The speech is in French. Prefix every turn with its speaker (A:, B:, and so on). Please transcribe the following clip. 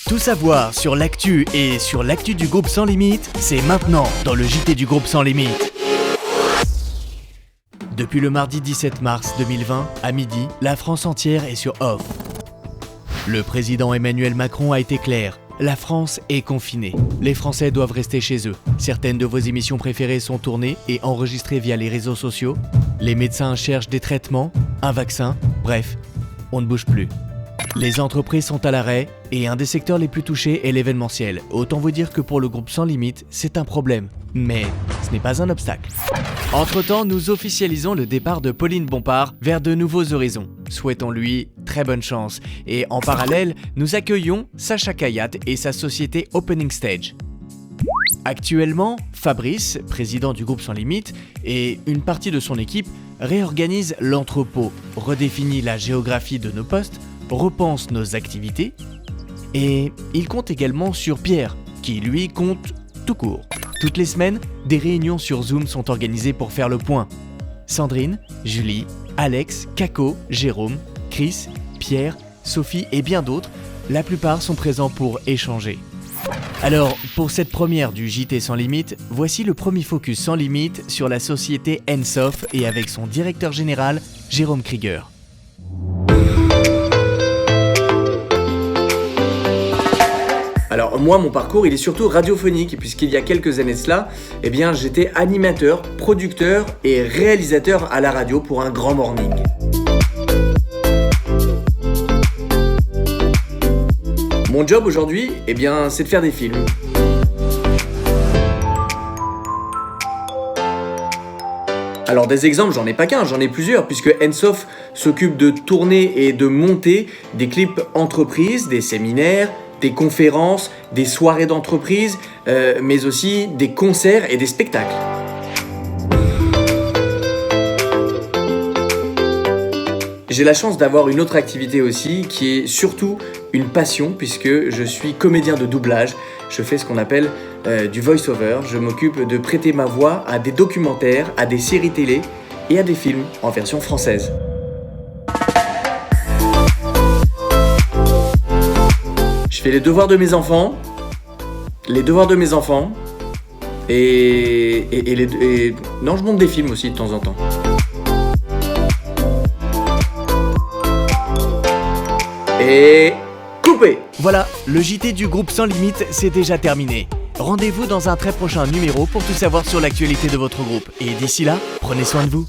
A: Tout savoir sur l'actu et sur l'actu du groupe Sans Limites, c'est maintenant dans le JT du groupe Sans Limites. Depuis le mardi 17 mars 2020, à midi, la France entière est sur off. Le président Emmanuel Macron a été clair. La France est confinée. Les Français doivent rester chez eux. Certaines de vos émissions préférées sont tournées et enregistrées via les réseaux sociaux. Les médecins cherchent des traitements, un vaccin, bref, on ne bouge plus. Les entreprises sont à l'arrêt et un des secteurs les plus touchés est l'événementiel. Autant vous dire que pour le groupe Sans Limites, c'est un problème. Mais ce n'est pas un obstacle. Entre-temps, nous officialisons le départ de Pauline Bompard vers de nouveaux horizons. Souhaitons-lui très bonne chance. Et en parallèle, nous accueillons Sacha Kayat et sa société Opening Stage. Actuellement, Fabrice, président du groupe Sans Limites, et une partie de son équipe réorganisent l'entrepôt, redéfinit la géographie de nos postes, repense nos activités, et il compte également sur Pierre, qui lui compte tout court. Toutes les semaines, des réunions sur Zoom sont organisées pour faire le point. Sandrine, Julie, Alex, Kako, Jérôme, Chris, Pierre, Sophie et bien d'autres, la plupart sont présents pour échanger. Alors, pour cette première du JT Sans Limites, voici le premier focus Sans Limites sur la société Ensoft et avec son directeur général, Jérôme Krieger.
B: Alors moi, mon parcours, il est surtout radiophonique, puisqu'il y a quelques années de cela, j'étais animateur, producteur et réalisateur à la radio pour un grand morning. Mon job aujourd'hui, c'est de faire des films. Alors des exemples, j'en ai pas qu'un, j'en ai plusieurs, puisque Ensoft s'occupe de tourner et de monter des clips entreprises, des séminaires, des conférences, des soirées d'entreprise, mais aussi des concerts et des spectacles. J'ai la chance d'avoir une autre activité aussi, qui est surtout une passion, puisque je suis comédien de doublage. Je fais ce qu'on appelle du voice-over. Je m'occupe de prêter ma voix à des documentaires, à des séries télé et à des films en version française. Je fais les devoirs de mes enfants, et non, je monte des films aussi de temps en temps. Et coupé.
A: Voilà, le JT du groupe Sans Limites, c'est déjà terminé. Rendez-vous dans un très prochain numéro pour tout savoir sur l'actualité de votre groupe. Et d'ici là, prenez soin de vous.